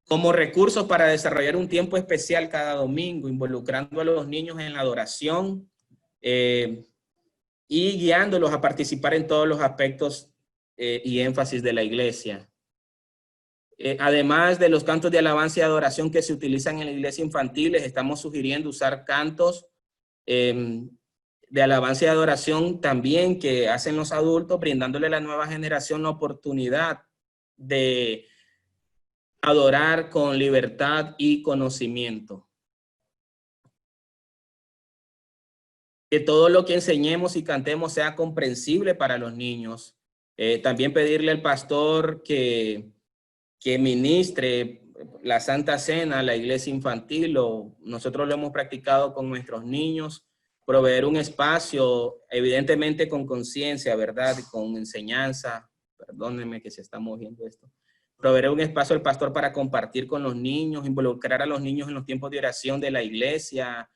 como recursos para desarrollar un tiempo especial cada domingo, involucrando a los niños en la adoración y guiándolos a participar en todos los aspectos y énfasis de la iglesia. Además de los cantos de alabanza y adoración que se utilizan en la iglesia infantil, les estamos sugiriendo usar cantos de alabanza y adoración también que hacen los adultos, brindándole a la nueva generación la oportunidad de adorar con libertad y conocimiento. Que todo lo que enseñemos y cantemos sea comprensible para los niños. También pedirle al pastor que ministre la Santa Cena, la iglesia infantil, o nosotros lo hemos practicado con nuestros niños, proveer un espacio, evidentemente con conciencia, ¿verdad? Con enseñanza, perdónenme que se está moviendo esto. Proveer un espacio al pastor para compartir con los niños, involucrar a los niños en los tiempos de oración de la iglesia,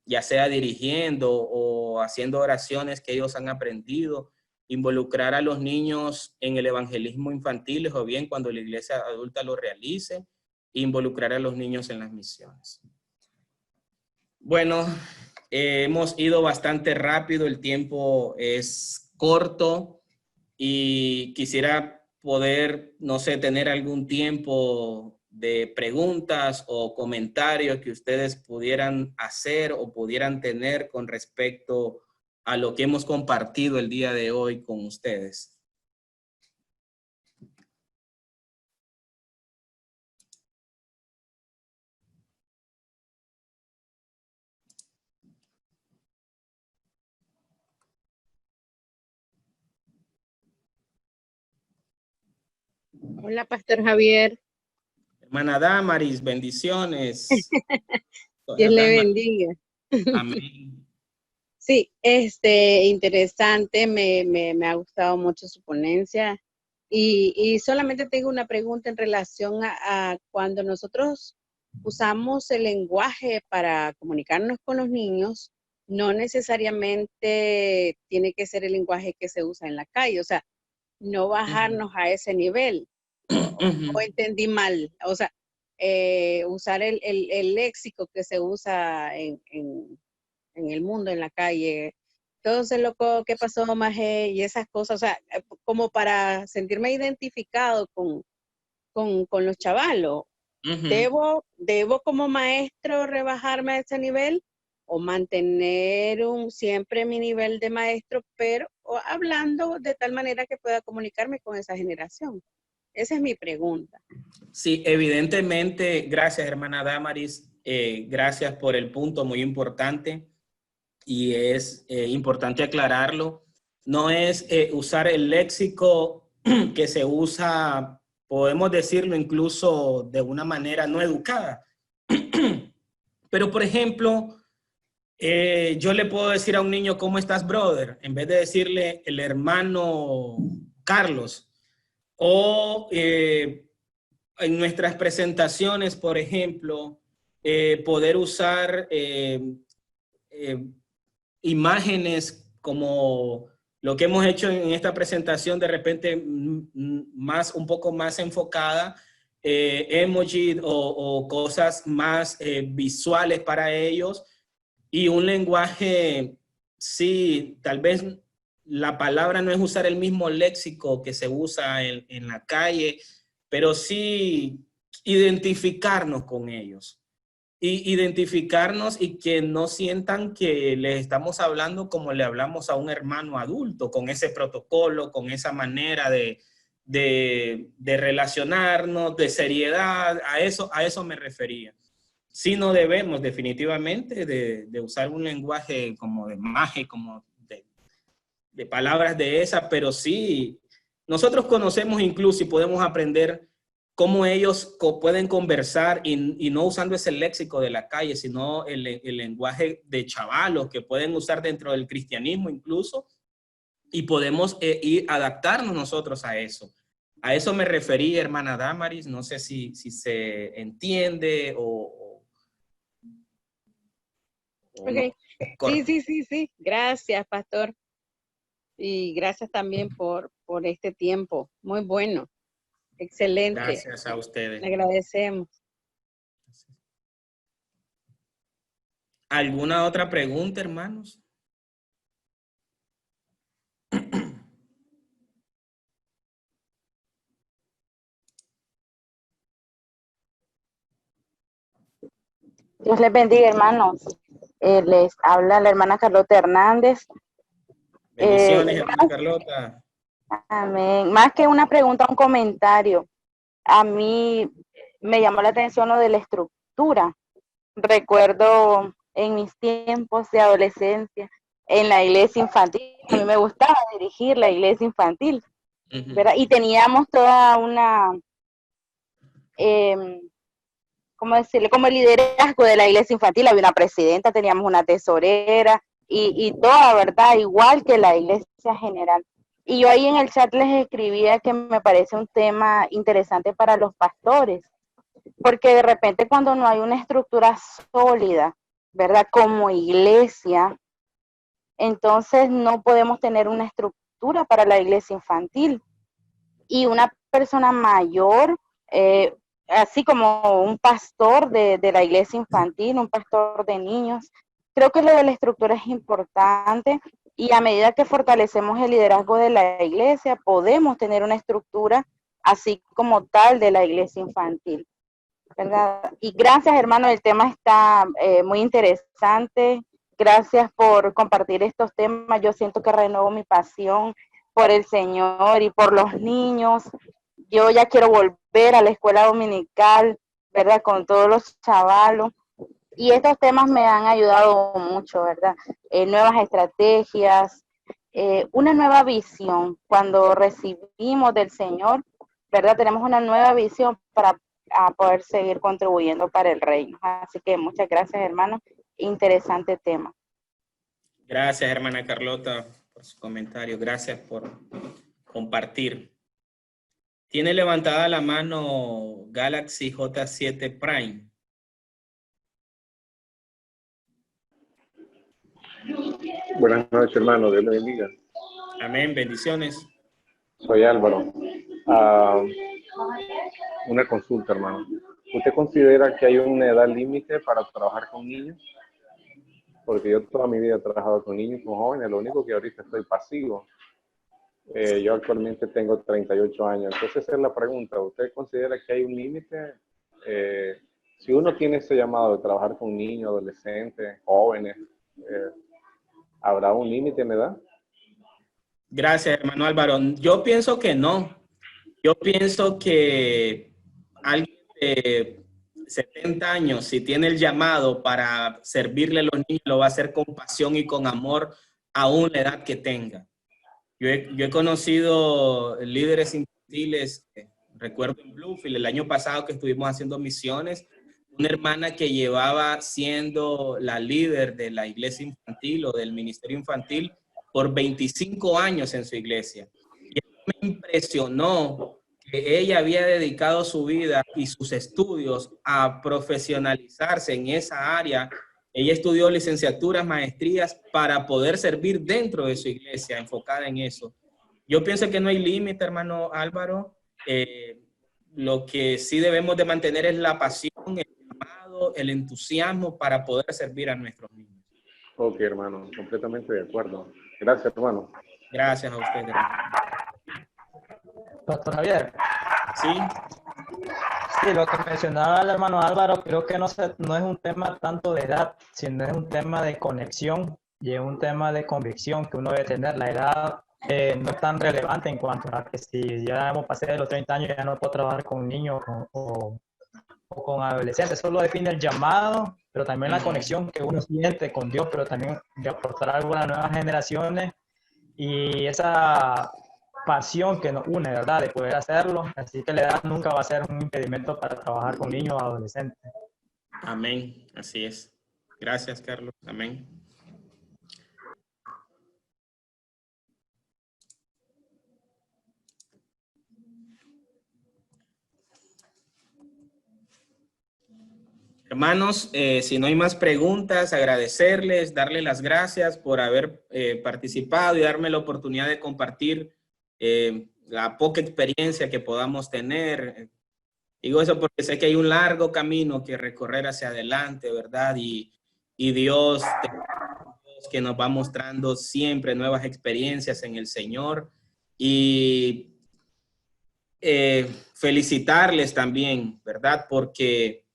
ya sea dirigiendo o haciendo oraciones que ellos han aprendido, involucrar a los niños en el evangelismo infantil o bien cuando la iglesia adulta lo realice, involucrar a los niños en las misiones. Bueno, hemos ido bastante rápido, el tiempo es corto y quisiera poder, no sé, tener algún tiempo de preguntas o comentarios que ustedes pudieran hacer o pudieran tener con respecto a lo que hemos compartido el día de hoy con ustedes. Hola, Pastor Javier. Hermana Damaris, bendiciones. Dios le bendiga. Amén. Sí, interesante, me ha gustado mucho su ponencia y solamente tengo una pregunta en relación a cuando nosotros usamos el lenguaje para comunicarnos con los niños, no necesariamente tiene que ser el lenguaje que se usa en la calle, o sea, no bajarnos a ese nivel. O entendí mal, o sea, usar el léxico que se usa en el mundo, en la calle. Entonces, loco, ¿qué pasó, Maje? Y esas cosas, o sea, como para sentirme identificado con los chavalos. ¿Debo como maestro rebajarme a ese nivel o mantener siempre mi nivel de maestro, pero hablando de tal manera que pueda comunicarme con esa generación? Esa es mi pregunta. Sí, evidentemente, gracias, hermana Damaris. Gracias por el punto muy importante y es importante aclararlo. No es usar el léxico que se usa, podemos decirlo incluso de una manera no educada. Pero, por ejemplo, yo le puedo decir a un niño, ¿cómo estás, brother? En vez de decirle el hermano Carlos. O en nuestras presentaciones, por ejemplo, poder usar imágenes como lo que hemos hecho en esta presentación, de repente un poco más enfocada, emoji o cosas más visuales para ellos, y un lenguaje, sí, tal vez la palabra no es usar el mismo léxico que se usa en la calle, pero sí identificarnos con ellos. Y identificarnos y que no sientan que les estamos hablando como le hablamos a un hermano adulto, con ese protocolo, con esa manera de relacionarnos, de seriedad, a eso me refería. Sí, no debemos definitivamente de usar un lenguaje como de magia, como de palabras de esas, pero sí, nosotros conocemos incluso y podemos aprender cómo ellos pueden conversar y no usando ese léxico de la calle, sino el lenguaje de chavalos que pueden usar dentro del cristianismo incluso, y podemos ir adaptarnos nosotros a eso. A eso me referí, hermana Damaris. No sé si se entiende o Ok. no. Sí. Gracias, pastor. Y gracias también por este tiempo. Muy bueno. Excelente. Gracias a ustedes. Le agradecemos. ¿Alguna otra pregunta, hermanos? Dios les bendiga, hermanos. Les habla la hermana Carlota Hernández. Bendiciones, hermana Carlota. Amén. Más que una pregunta, un comentario. A mí me llamó la atención lo de la estructura. Recuerdo en mis tiempos de adolescencia, en la iglesia infantil, a mí me gustaba dirigir la iglesia infantil, ¿verdad? Y teníamos toda una, ¿cómo decirle? Como el liderazgo de la iglesia infantil, había una presidenta, teníamos una tesorera y toda, ¿verdad? Igual que la iglesia general. Y yo ahí en el chat les escribía que me parece un tema interesante para los pastores, porque de repente cuando no hay una estructura sólida, ¿verdad? Como iglesia, entonces no podemos tener una estructura para la iglesia infantil. Y una persona mayor, así como un pastor de la iglesia infantil, un pastor de niños, creo que lo de la estructura es importante y a medida que fortalecemos el liderazgo de la iglesia, podemos tener una estructura así como tal de la iglesia infantil, ¿verdad? Y gracias, hermano, el tema está muy interesante. Gracias por compartir estos temas. Yo siento que renuevo mi pasión por el Señor y por los niños. Yo ya quiero volver a la escuela dominical, ¿verdad? Con todos los chavalos. Y estos temas me han ayudado mucho, ¿verdad? Nuevas estrategias, una nueva visión. Cuando recibimos del Señor, ¿verdad? Tenemos una nueva visión para poder seguir contribuyendo para el reino. Así que muchas gracias, hermano. Interesante tema. Gracias, hermana Carlota, por su comentario. Gracias por compartir. Tiene levantada la mano Galaxy J7 Prime. Buenas noches, hermano. Dios le bendiga. Amén. Bendiciones. Soy Álvaro. Una consulta, hermano. ¿Usted considera que hay una edad límite para trabajar con niños? Porque yo toda mi vida he trabajado con niños, con jóvenes. Lo único que ahorita estoy pasivo. Yo actualmente tengo 38 años. Entonces esa es la pregunta. ¿Usted considera que hay un límite? Si uno tiene ese llamado de trabajar con niños, adolescentes, jóvenes, ¿habrá un límite en edad? Gracias, hermano Álvaro. Yo pienso que no. Yo pienso que alguien de 70 años, si tiene el llamado para servirle a los niños, lo va a hacer con pasión y con amor, aún la edad que tenga. Yo he conocido líderes infantiles, recuerdo en Bluefield, el año pasado que estuvimos haciendo misiones, una hermana que llevaba siendo la líder de la iglesia infantil o del ministerio infantil por 25 años en su iglesia. Y me impresionó que ella había dedicado su vida y sus estudios a profesionalizarse en esa área. Ella estudió licenciaturas, maestrías para poder servir dentro de su iglesia, enfocada en eso. Yo pienso que no hay límite, hermano Álvaro. Lo que sí debemos de mantener es la pasión, el llamado, el entusiasmo para poder servir a nuestros niños. Ok, hermano, completamente de acuerdo. Gracias, hermano. Gracias a usted, hermano. Pastor Javier. Sí. Sí, lo que mencionaba el hermano Álvaro, creo que no es un tema tanto de edad, sino es un tema de conexión y es un tema de convicción que uno debe tener. La edad no es tan relevante en cuanto a que si ya hemos pasado de los 30 años ya no puedo trabajar con niños o con adolescentes. Eso lo define el llamado, pero también la conexión que uno siente con Dios, pero también de aportar algo a las nuevas generaciones y esa pasión que nos une, ¿verdad? De poder hacerlo. Así que la edad nunca va a ser un impedimento para trabajar con niños o adolescentes. Amén. Así es. Gracias, Carlos. Amén. Hermanos, si no hay más preguntas, agradecerles, darles las gracias por haber participado y darme la oportunidad de compartir la poca experiencia que podamos tener. Digo eso porque sé que hay un largo camino que recorrer hacia adelante, ¿verdad? Y Dios que nos va mostrando siempre nuevas experiencias en el Señor. Y felicitarles también, ¿verdad? Porque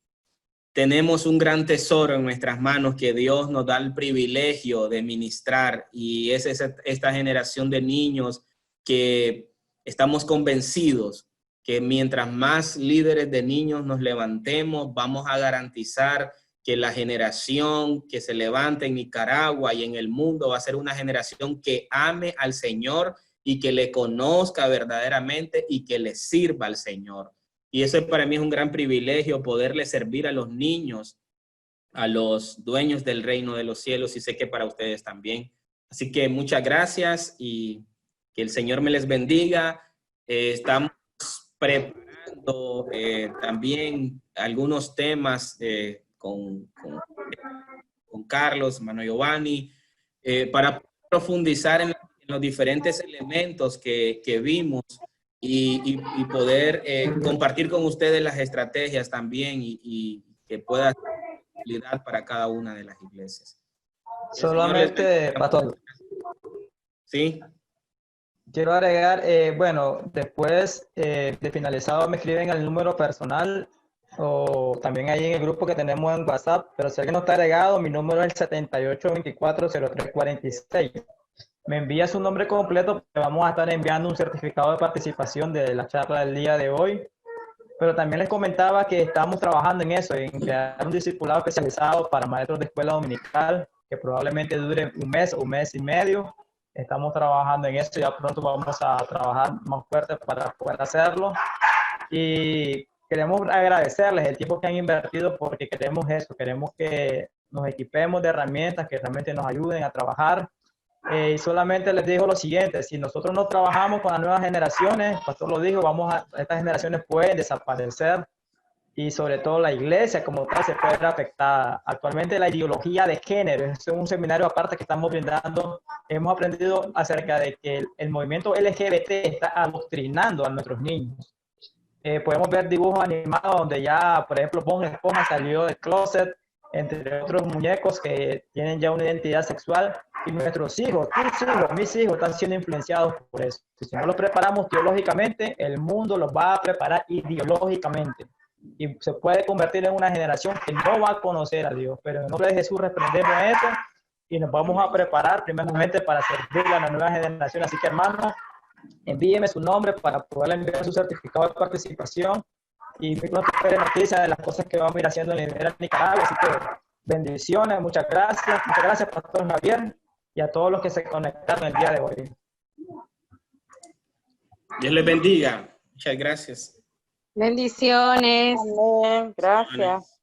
tenemos un gran tesoro en nuestras manos que Dios nos da el privilegio de ministrar, y es esta generación de niños que estamos convencidos que mientras más líderes de niños nos levantemos, vamos a garantizar que la generación que se levante en Nicaragua y en el mundo va a ser una generación que ame al Señor y que le conozca verdaderamente y que le sirva al Señor. Y eso para mí es un gran privilegio, poderle servir a los niños, a los dueños del reino de los cielos, y sé que para ustedes también. Así que muchas gracias y que el Señor me les bendiga. Estamos preparando también algunos temas con Carlos, Mano Giovanni, para profundizar en los diferentes elementos que vimos y poder compartir con ustedes las estrategias también y que pueda ser utilidad para cada una de las iglesias. Solamente, pastor, ¿Sí? quiero agregar, bueno, después de finalizado me escriben al número personal o también ahí en el grupo que tenemos en WhatsApp, pero si alguien no está agregado, mi número es el 78240346. Me envía su nombre completo, porque vamos a estar enviando un certificado de participación de la charla del día de hoy. Pero también les comentaba que estamos trabajando en eso, en crear un discipulado especializado para maestros de escuela dominical, que probablemente dure un mes y medio. Estamos trabajando en eso, ya pronto vamos a trabajar más fuerte para poder hacerlo. Y queremos agradecerles el tiempo que han invertido, porque queremos eso, queremos que nos equipemos de herramientas que realmente nos ayuden a trabajar. Y solamente les digo lo siguiente: si nosotros no trabajamos con las nuevas generaciones, el pastor lo dijo, estas generaciones pueden desaparecer, y sobre todo la iglesia como tal se puede ver afectada. Actualmente la ideología de género, es un seminario aparte que estamos brindando, hemos aprendido acerca de que el movimiento LGBT está adoctrinando a nuestros niños. Podemos ver dibujos animados donde ya, por ejemplo, Bob Esponja salió del closet, entre otros muñecos que tienen ya una identidad sexual, y nuestros hijos, tus hijos, mis hijos están siendo influenciados por eso. Si no los preparamos teológicamente, el mundo los va a preparar ideológicamente, y se puede convertir en una generación que no va a conocer a Dios. Pero en el nombre de Jesús reprendemos eso y nos vamos a preparar primeramente para servirle a la nueva generación. Así que, hermanos, envíeme su nombre para poder enviar su certificado de participación, y muy pronto espere noticias de las cosas que vamos a ir haciendo en Nicaragua. Así que bendiciones, muchas gracias Pastor Javier, y a todos los que se conectaron el día de hoy. Dios les bendiga. Muchas gracias. Bendiciones. Amén. Gracias.